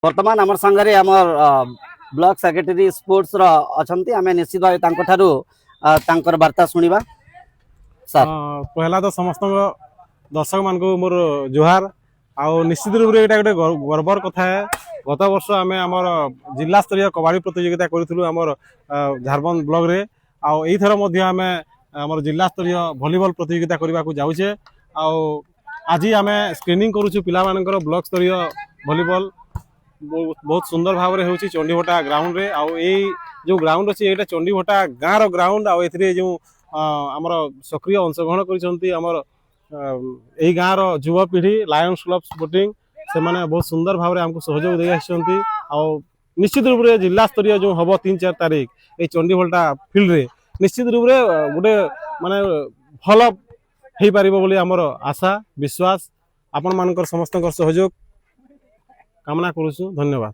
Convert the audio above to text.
बर्तमान आम सांगे आमर ब्लॉक सेक्रेटरी स्पोर्ट्स अच्छा आम निश्चित भाव तांकर वार्ता शुणा सर। पहला तो समस्त दर्शक मान मोर जुहार आउ निश्चित रूप से गोटे गर्वर कथा है। गत वर्ष आम आमर जिला स्तरीय कबाड़ी प्रतियोगिता करूँ आमर झारबंद ब्लॉक रे आईथर आम आमर जिला स्तरीय वॉलीबॉल प्रतियोगिता करने को जाऊे। आज आम स्क्रीनिंग करुचु पिला मानकर ब्लॉक स्तरीय वॉलीबॉल बहुत सुंदर भाव में होची चंडीभटा ग्राउंड रे जो ग्राउंड अच्छी ये चंडीभटा गाँव ग्राउंड जो आमर सक्रिय अंशग्रहण कर गाँव युवपीढ़ी लायंस क्लब स्पोर्टिंग से माने बहुत सुंदर भाव में आमको सहयोग दे निश्चित रूप से जिला स्तरीय जो हम 3-4 तारीख ये चंडीभटा फील्ड रे निश्चित रूप से गोटे माने भल हो पार आमर आशा विश्वास आपण मानकर समस्त सहयोग कामना करुछु। धन्यवाद।